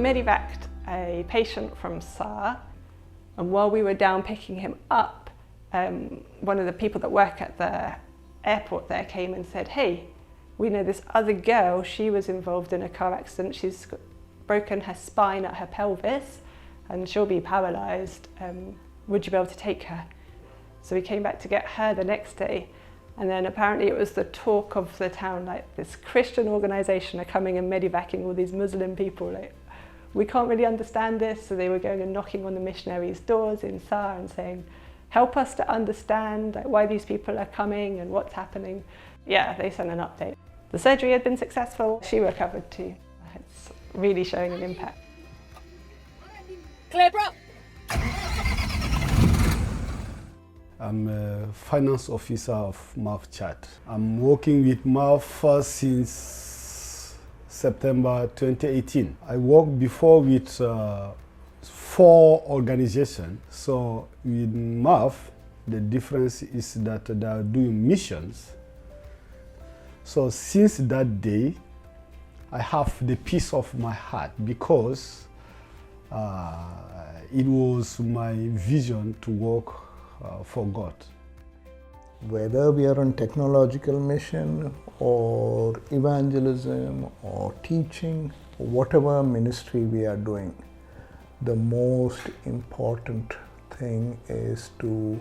medevaced a patient from SAR, and while we were down picking him up, one of the people that work at the airport there came and said, "Hey, we know this other girl, she was involved in a car accident, she's broken her spine at her pelvis and she'll be paralysed, would you be able to take her?" So we came back to get her the next day, and then apparently it was the talk of the town, like this Christian organisation are coming and medevacing all these Muslim people, like we can't really understand this, so they were going and knocking on the missionaries' doors in SAR and saying, help us to understand like, why these people are coming and what's happening. Yeah, they sent an update. The surgery had been successful, she recovered too. It's really showing an impact. Clear, bro! I'm a finance officer of MAF Chad. I'm working with MAF since September 2018. I worked before with 4 organizations. So with MAF, the difference is that they are doing missions. So since that day, I have the peace of my heart because it was my vision to work for God. Whether we are on technological mission or evangelism or teaching, whatever ministry we are doing, the most important thing is to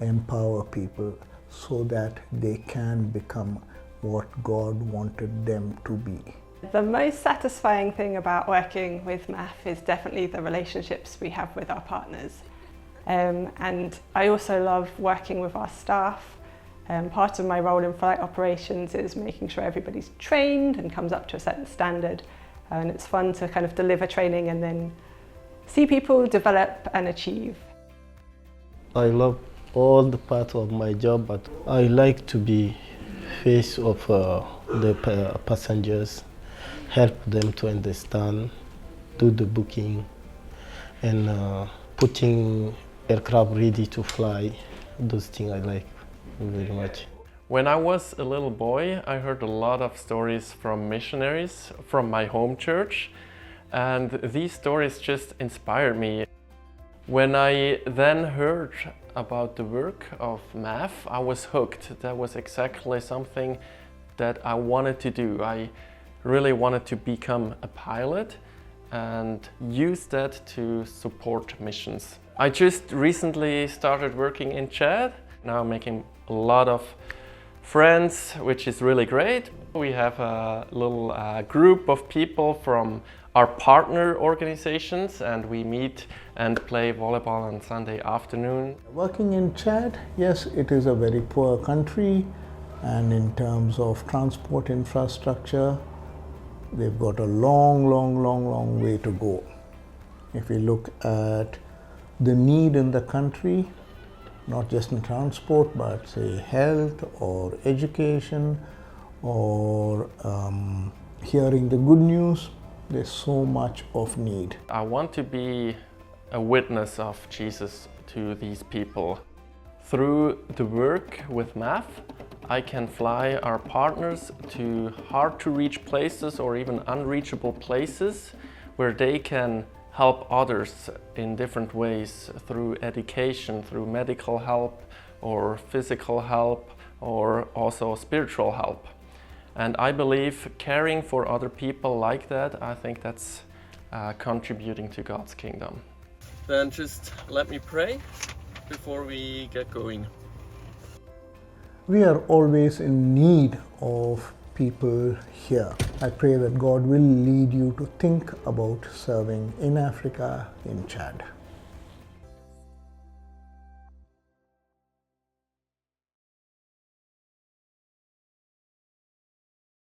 empower people so that they can become what God wanted them to be. The most satisfying thing about working with MAF is definitely the relationships we have with our partners. And I also love working with our staff. Part of my role in flight operations is making sure everybody's trained and comes up to a certain standard. And it's fun to kind of deliver training and then see people develop and achieve. I love all the parts of my job, but I like to be face of the passengers, help them to understand, do the booking, and putting aircraft ready to fly. Those things I like very much. When I was a little boy, I heard a lot of stories from missionaries from my home church, and these stories just inspired me. When I then heard about the work of MAF, I was hooked. That was exactly something that I wanted to do. I really wanted to become a pilot and use that to support missions. I just recently started working in Chad. Now I'm making a lot of friends, which is really great. We have a little group of people from our partner organizations, and we meet and play volleyball on Sunday afternoon. Working in Chad, yes, it is a very poor country, and in terms of transport infrastructure, they've got a long way to go. If we look at the need in the country, not just in transport, but say health or education or hearing the good news, there's so much of need. I want to be a witness of Jesus to these people. Through the work with MAF, I can fly our partners to hard to reach places or even unreachable places where they can help others in different ways through education, through medical help or physical help or also spiritual help. And I believe caring for other people like that, I think that's contributing to God's kingdom. Then just let me pray before we get going. We are always in need of people here. I pray that God will lead you to think about serving in Africa, in Chad.